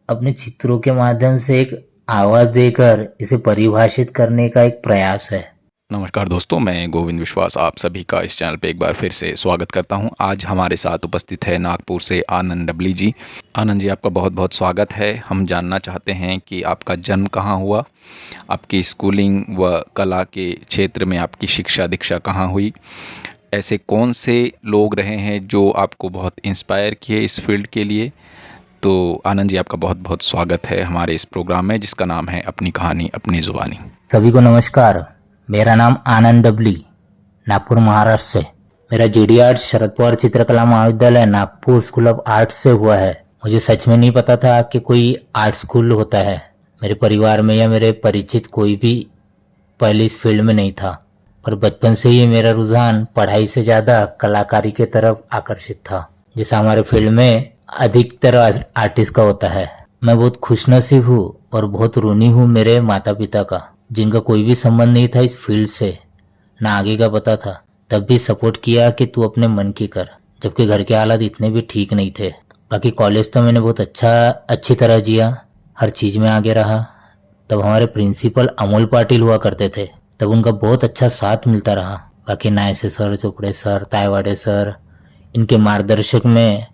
अपने चित्रों के माध्यम से एक आवाज देकर इसे परिभाषित करने का एक प्रयास है। नमस्कार दोस्तों, मैं गोविंद विश्वास आप सभी का इस चैनल पे एक बार फिर से स्वागत करता हूं। आज हमारे साथ उपस्थित है नागपुर से आनंद डबली जी। आनंद जी, आपका बहुत बहुत स्वागत है। हम जानना चाहते हैं कि आपका जन्म कहां हुआ, आपकी स्कूलिंग व कला के क्षेत्र में आपकी शिक्षा दीक्षा कहां हुई, ऐसे कौन से लोग रहे हैं जो आपको बहुत इंस्पायर किए इस फील्ड के लिए। तो आनंद जी, आपका बहुत बहुत स्वागत है हमारे इस प्रोग्राम में, जिसका नाम है अपनी कहानी अपनी ज़ुबानी। सभी को नमस्कार। मेरा नाम आनंद डबली, नागपुर महाराष्ट्र से। मेरा जीडी आर्ट शरद पवार चित्रकला महाविद्यालय नागपुर स्कूल ऑफ आर्ट से हुआ है। मुझे सच में नहीं पता था कि कोई आर्ट स्कूल होता है। मेरे परिवार में या मेरे परिचित कोई भी पहले इस फील्ड में नहीं था, पर बचपन से ही मेरा रुझान पढ़ाई से ज़्यादा कलाकारी की तरफ आकर्षित था, जैसा हमारे फील्ड में अधिकतर आर्टिस्ट का होता है। मैं बहुत खुशनसीब हूँ और बहुत ऋणी हूँ मेरे माता पिता का, जिनका कोई भी संबंध नहीं था इस फील्ड से, ना आगे का पता था, तब भी सपोर्ट किया कि तू अपने मन की कर, जबकि घर के हालात इतने भी ठीक नहीं थे। बाकी कॉलेज तो मैंने बहुत अच्छी तरह जिया, हर चीज़ में आगे रहा। तब हमारे प्रिंसिपल अमोल पाटिल हुआ करते थे, तब उनका बहुत अच्छा साथ मिलता रहा। बाकी Nayse sir, Chopde sir, Taywade sir, इनके मार्गदर्शक में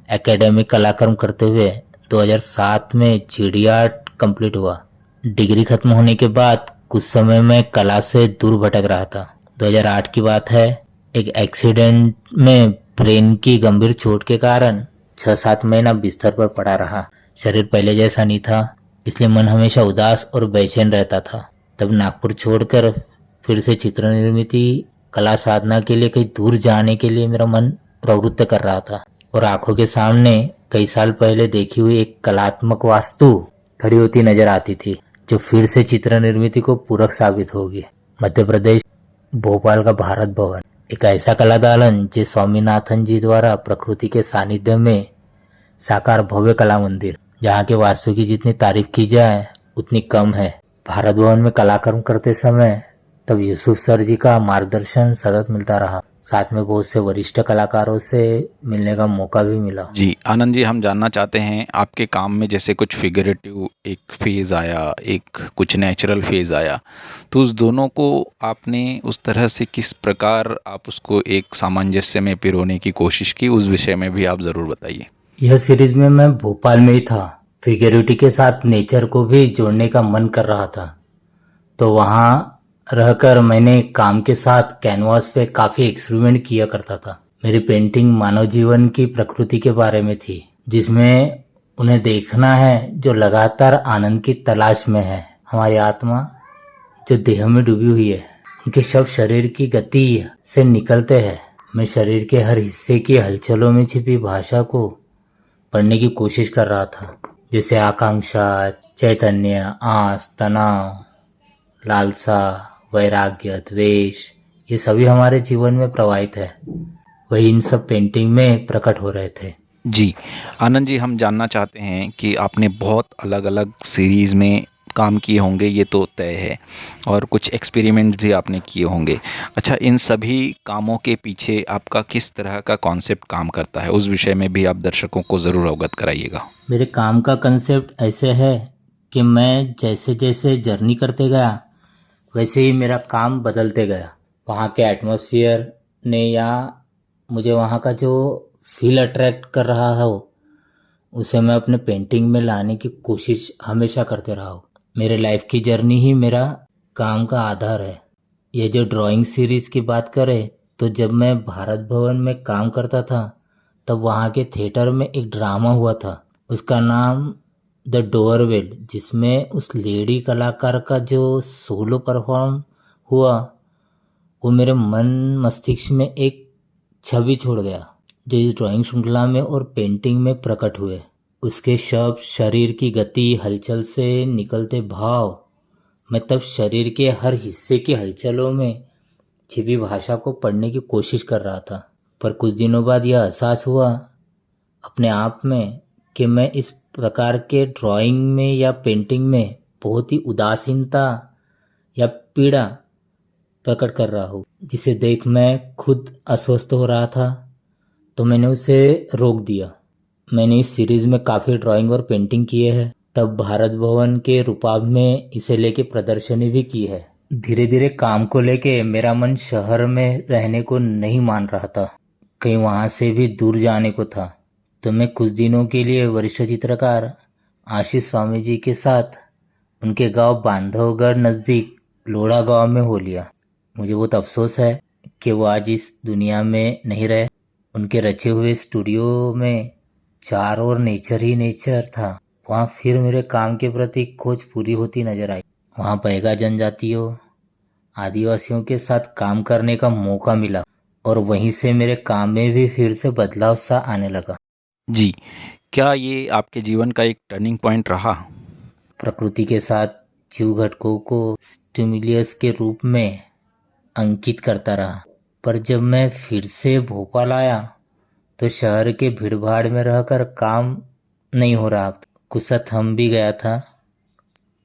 एकेडमिक कलाक्रम करते हुए 2007 में जीडी आर्ट कंप्लीट हुआ। डिग्री खत्म होने के बाद कुछ समय में कला से दूर भटक रहा था। 2008 की बात है, एक एक्सीडेंट में ब्रेन की गंभीर चोट के कारण 6-7 महीना बिस्तर पर पड़ा रहा। शरीर पहले जैसा नहीं था, इसलिए मन हमेशा उदास और बेचैन रहता था। तब नागपुर छोड़कर फिर से चित्र निर्मिती कला साधना के लिए कहीं दूर जाने के लिए मेरा मन प्रवृत्त कर रहा था, और आंखों के सामने कई साल पहले देखी हुई एक कलात्मक वास्तु खड़ी होती नजर आती थी, जो फिर से चित्र निर्मिती को पूरक साबित होगी। मध्य प्रदेश, भोपाल का भारत भवन, एक ऐसा कला दालन जो स्वामीनाथन जी द्वारा प्रकृति के सानिध्य में साकार भव्य कला मंदिर, जहाँ के वास्तु की जितनी तारीफ की जाए उतनी कम है। भारत भवन में कलाक्रम करते समय तब यूसुफ सर जी का मार्गदर्शन सतत मिलता रहा, साथ में बहुत से वरिष्ठ कलाकारों से मिलने का मौका भी मिला। जी आनंद जी, हम जानना चाहते हैं आपके काम में जैसे कुछ फिगरेटिव एक फेज़ आया, एक कुछ नेचुरल फेज़ आया, तो उस दोनों को आपने उस तरह से किस प्रकार आप उसको एक सामंजस्य में पिरोने की कोशिश की, उस विषय में भी आप ज़रूर बताइए। यह सीरीज में मैं भोपाल में ही था। फिगरिटी के साथ नेचर को भी जोड़ने का मन कर रहा था, तो वहाँ रहकर मैंने काम के साथ कैनवास पे काफ़ी एक्सपेरिमेंट किया करता था। मेरी पेंटिंग मानव जीवन की प्रकृति के बारे में थी, जिसमें उन्हें देखना है जो लगातार आनंद की तलाश में है। हमारी आत्मा जो देह में डूबी हुई है, उनके शब्द शरीर की गति से निकलते हैं। मैं शरीर के हर हिस्से की हलचलों में छिपी भाषा को पढ़ने की कोशिश कर रहा था, जैसे आकांक्षा, चैतन्य, आस, तनाव, लालसा, वैराग्य, द्वेष, ये सभी हमारे जीवन में प्रवाहित है। वही इन सब पेंटिंग में प्रकट हो रहे थे। जी आनंद जी, हम जानना चाहते हैं कि आपने बहुत अलग अलग सीरीज़ में काम किए होंगे, ये तो तय है, और कुछ एक्सपेरिमेंट भी आपने किए होंगे। अच्छा, इन सभी कामों के पीछे आपका किस तरह का कॉन्सेप्ट काम करता है, उस विषय में भी आप दर्शकों को ज़रूर अवगत कराइएगा। मेरे काम का कंसेप्ट ऐसे है कि मैं जैसे जैसे जर्नी करते गया, वैसे ही मेरा काम बदलते गया। वहाँ के एटमॉस्फेयर ने या मुझे वहाँ का जो फील अट्रैक्ट कर रहा हो, उसे मैं अपने पेंटिंग में लाने की कोशिश हमेशा करते रहा हूँ। मेरे लाइफ की जर्नी ही मेरा काम का आधार है। ये जो ड्राइंग सीरीज़ की बात करें, तो जब मैं भारत भवन में काम करता था, तब वहाँ के थिएटर में एक ड्रामा हुआ था, उसका नाम द डोरवेल, जिसमें उस लेडी कलाकार का जो सोलो परफॉर्म हुआ, वो मेरे मन मस्तिष्क में एक छवि छोड़ गया, जो इस ड्राइंग श्रृंखला में और पेंटिंग में प्रकट हुए। उसके शब्द, शरीर की गति, हलचल से निकलते भाव, मैं तब शरीर के हर हिस्से की हलचलों में छिपी भाषा को पढ़ने की कोशिश कर रहा था। पर कुछ दिनों बाद यह एहसास हुआ अपने आप में कि मैं इस प्रकार के ड्राइंग में या पेंटिंग में बहुत ही उदासीनता या पीड़ा प्रकट कर रहा हूँ, जिसे देख मैं खुद अस्वस्थ हो रहा था। तो मैंने उसे रोक दिया। मैंने इस सीरीज में काफ़ी ड्राइंग और पेंटिंग किए हैं। तब भारत भवन के रुपाब में इसे लेके प्रदर्शनी भी की है। धीरे धीरे काम को लेके मेरा मन शहर में रहने को नहीं मान रहा था, कहीं वहाँ से भी दूर जाने को था। तो मैं कुछ दिनों के लिए वरिष्ठ चित्रकार आशीष स्वामी जी के साथ उनके गांव बांधवगढ़ नज़दीक लोढ़ा गांव में हो लिया। मुझे बहुत अफसोस है कि वो आज इस दुनिया में नहीं रहे। उनके रचे हुए स्टूडियो में चारों ओर नेचर ही नेचर था। वहाँ फिर मेरे काम के प्रति खोज पूरी होती नजर आई। वहाँ बैगा जनजातियों, आदिवासियों के साथ काम करने का मौका मिला और वहीं से मेरे काम में भी फिर से बदलाव सा आने लगा। जी, क्या ये आपके जीवन का एक टर्निंग पॉइंट रहा? प्रकृति के साथ जीव घटकों को स्टिमुलियस के रूप में अंकित करता रहा। पर जब मैं फिर से भोपाल आया तो शहर के भीड़ भाड़ में रहकर काम नहीं हो रहा था। कुछ सा थम भी गया था।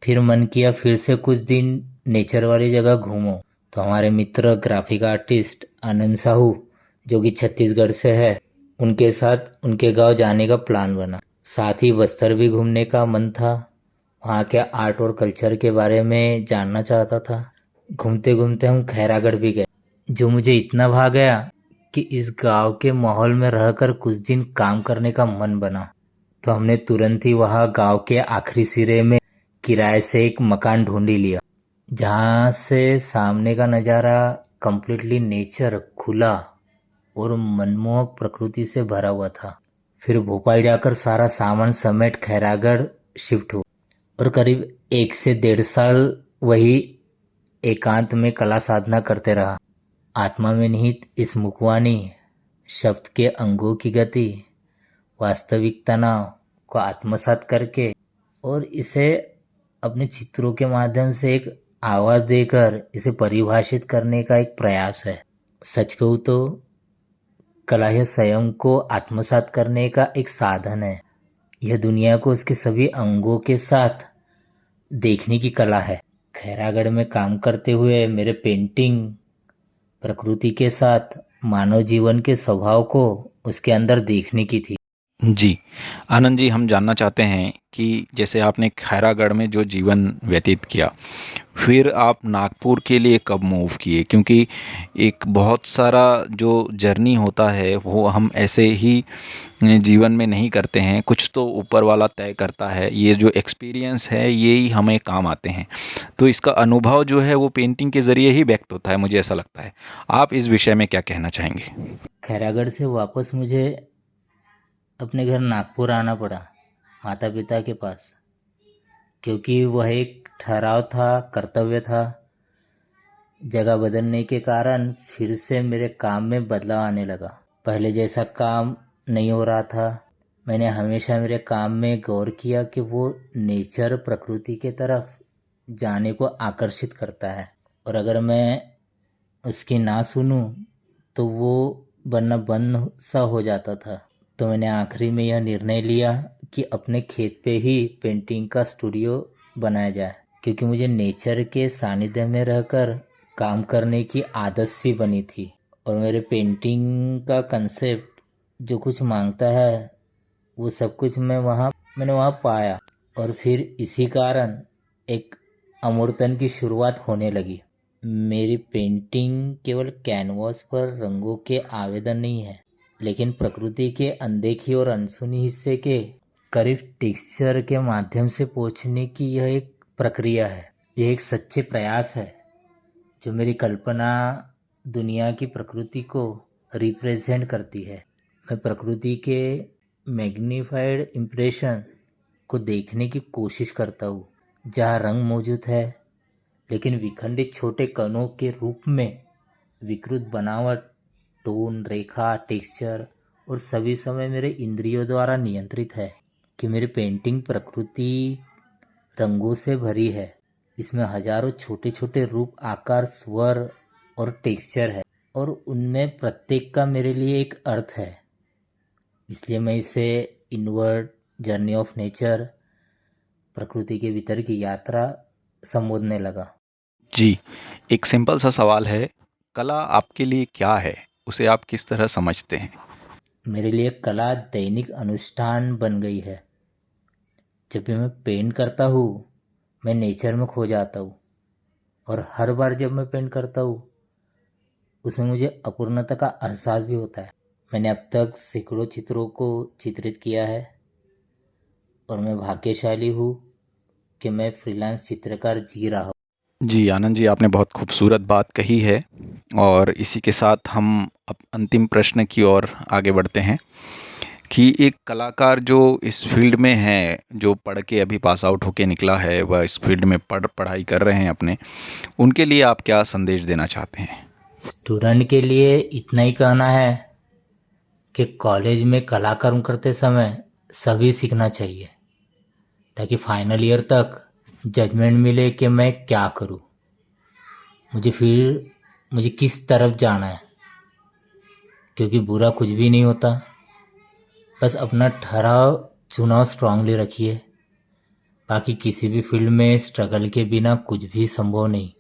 फिर मन किया फिर से कुछ दिन नेचर वाली जगह घूमो। तो हमारे मित्र ग्राफिक आर्टिस्ट आनंद साहू, जो कि छत्तीसगढ़ से है, उनके साथ उनके गांव जाने का प्लान बना। साथ ही बस्तर भी घूमने का मन था। वहाँ के आर्ट और कल्चर के बारे में जानना चाहता था। घूमते घूमते हम खैरागढ़ भी गए, जो मुझे इतना भा गया कि इस गांव के माहौल में रहकर कुछ दिन काम करने का मन बना। तो हमने तुरंत ही वहाँ गांव के आखिरी सिरे में किराए से एक मकान ढूंढ ही लिया, जहाँ से सामने का नज़ारा कम्प्लीटली नेचर, खुला और मनमोहक प्रकृति से भरा हुआ था। फिर भोपाल जाकर सारा सामान समेट खैरागढ़ शिफ्ट हुआ और करीब 1 से 1.5 साल वही एकांत में कला साधना करते रहा। आत्मा में निहित इस मुखवाणी शब्द के अंगों की गति, वास्तविक तनाव को आत्मसात करके और इसे अपने चित्रों के माध्यम से एक आवाज़ देकर इसे परिभाषित करने का एक प्रयास है। सच कहूँ तो कला यह स्वयं को आत्मसात करने का एक साधन है। यह दुनिया को उसके सभी अंगों के साथ देखने की कला है। खैरागढ़ में काम करते हुए मेरे पेंटिंग प्रकृति के साथ मानव जीवन के स्वभाव को उसके अंदर देखने की थी। जी, आनंद जी, हम जानना चाहते हैं कि जैसे आपने खैरागढ़ में जो जीवन व्यतीत किया, फिर आप नागपुर के लिए कब मूव किए? क्योंकि एक बहुत सारा जो जर्नी होता है वो हम ऐसे ही जीवन में नहीं करते हैं, कुछ तो ऊपर वाला तय करता है। ये जो एक्सपीरियंस है ये ही हमें काम आते हैं। तो इसका अनुभव जो है वो पेंटिंग के ज़रिए ही व्यक्त होता है, मुझे ऐसा लगता है। आप इस विषय में क्या कहना चाहेंगे? खैरागढ़ से वापस मुझे अपने घर नागपुर आना पड़ा, माता पिता के पास, क्योंकि वह एक ठहराव था, कर्तव्य था। जगह बदलने के कारण फिर से मेरे काम में बदलाव आने लगा। पहले जैसा काम नहीं हो रहा था। मैंने हमेशा मेरे काम में गौर किया कि वो नेचर, प्रकृति के तरफ जाने को आकर्षित करता है, और अगर मैं उसकी ना सुनूं तो वो बनना बंद सा हो जाता था। तो मैंने आखिरी में यह निर्णय लिया कि अपने खेत पे ही पेंटिंग का स्टूडियो बनाया जाए, क्योंकि मुझे नेचर के सानिध्य में रहकर काम करने की आदत सी बनी थी। और मेरे पेंटिंग का कंसेप्ट जो कुछ मांगता है वो सब कुछ मैंने वहाँ पाया। और फिर इसी कारण एक अमूर्तन की शुरुआत होने लगी। मेरी पेंटिंग केवल कैनवास पर रंगों के आवेदन नहीं है, लेकिन प्रकृति के अनदेखी और अनसुनी हिस्से के करीब टेक्सचर के माध्यम से पहुँचने की यह एक प्रक्रिया है। यह एक सच्चे प्रयास है जो मेरी कल्पना दुनिया की प्रकृति को रिप्रेजेंट करती है। मैं प्रकृति के मैग्नीफाइड इम्प्रेशन को देखने की कोशिश करता हूँ, जहाँ रंग मौजूद है लेकिन विखंडित छोटे कणों के रूप में। विकृत बनावट, टोन, रेखा, टेक्सचर और सभी समय मेरे इंद्रियों द्वारा नियंत्रित है कि मेरी पेंटिंग प्रकृति रंगों से भरी है। इसमें हजारों छोटे छोटे रूप, आकार, स्वर और टेक्सचर है, और उनमें प्रत्येक का मेरे लिए एक अर्थ है। इसलिए मैं इसे इनवर्ड जर्नी ऑफ नेचर, प्रकृति के भीतर की यात्रा संबोधने लगा। जी, एक सिंपल सा सवाल है, कला आपके लिए क्या है? उसे आप किस तरह समझते हैं? मेरे लिए कला दैनिक अनुष्ठान बन गई है। जब भी मैं पेंट करता हूँ मैं नेचर में खो जाता हूँ, और हर बार जब मैं पेंट करता हूँ उसमें मुझे अपूर्णता का एहसास भी होता है। मैंने अब तक सैकड़ों चित्रों को चित्रित किया है और मैं भाग्यशाली हूँ कि मैं फ्रीलांस चित्रकार जी रहा हूँ। जी आनंद जी, आपने बहुत खूबसूरत बात कही है और इसी के साथ हम अब अंतिम प्रश्न की ओर आगे बढ़ते हैं कि एक कलाकार जो इस फील्ड में है, जो पढ़ के अभी पास आउट होके निकला है, वह इस फील्ड में पढ़ाई कर रहे हैं अपने, उनके लिए आप क्या संदेश देना चाहते हैं? स्टूडेंट के लिए इतना ही कहना है कि कॉलेज में कलाकार करते समय सभी सीखना चाहिए, ताकि फाइनल ईयर तक जजमेंट मिले कि मैं क्या करूं, मुझे किस तरफ जाना है। क्योंकि बुरा कुछ भी नहीं होता, बस अपना ठहराव चुनाव स्ट्रांगली रखिए। बाकी किसी भी फील्ड में स्ट्रगल के बिना कुछ भी संभव नहीं,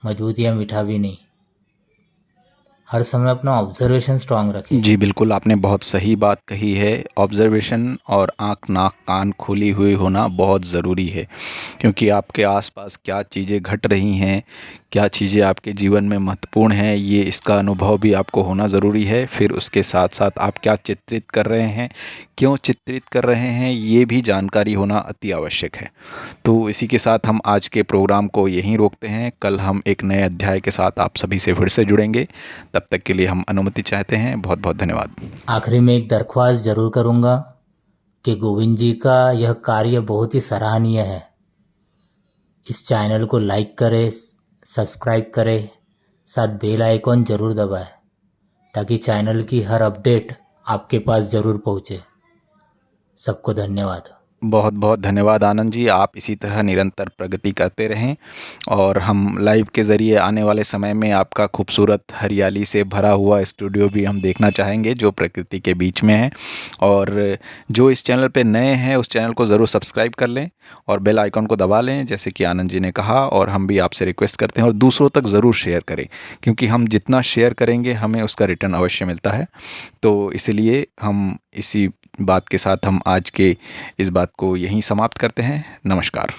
मजबूत या मीठा भी नहीं। हर समय अपना ऑब्जर्वेशन स्ट्रांग रखें। जी बिल्कुल, आपने बहुत सही बात कही है। ऑब्ज़र्वेशन और आँख, नाक, कान खुली हुई होना बहुत ज़रूरी है, क्योंकि आपके आसपास क्या चीज़ें घट रही हैं, क्या चीज़ें आपके जीवन में महत्वपूर्ण हैं, ये इसका अनुभव भी आपको होना ज़रूरी है। फिर उसके साथ-साथ आप क्या चित्रित कर रहे हैं, क्यों चित्रित कर रहे हैं, ये भी जानकारी होना अति आवश्यक है। तो इसी के साथ हम आज के प्रोग्राम को यहीं रोकते हैं। कल हम एक नए अध्याय के साथ आप सभी से फिर से जुड़ेंगे। तब तक के लिए हम अनुमति चाहते हैं। बहुत बहुत धन्यवाद। आखिरी में एक दरख्वास्त जरूर करूंगा कि गोविंद जी का यह कार्य बहुत ही सराहनीय है। इस चैनल को लाइक करें, सब्सक्राइब करें, साथ बेल आइकॉन जरूर दबाएं, ताकि चैनल की हर अपडेट आपके पास जरूर पहुंचे। सबको धन्यवाद। बहुत बहुत धन्यवाद आनंद जी। आप इसी तरह निरंतर प्रगति करते रहें और हम लाइव के ज़रिए आने वाले समय में आपका खूबसूरत हरियाली से भरा हुआ स्टूडियो भी हम देखना चाहेंगे, जो प्रकृति के बीच में है। और जो इस चैनल पे नए हैं उस चैनल को ज़रूर सब्सक्राइब कर लें और बेल आइकॉन को दबा लें, जैसे कि आनंद जी ने कहा। और हम भी आपसे रिक्वेस्ट करते हैं और दूसरों तक ज़रूर शेयर करें, क्योंकि हम जितना शेयर करेंगे हमें उसका रिटर्न अवश्य मिलता है। तो इसलिए हम इसी बात के साथ हम आज के इस बात को यहीं समाप्त करते हैं। नमस्कार।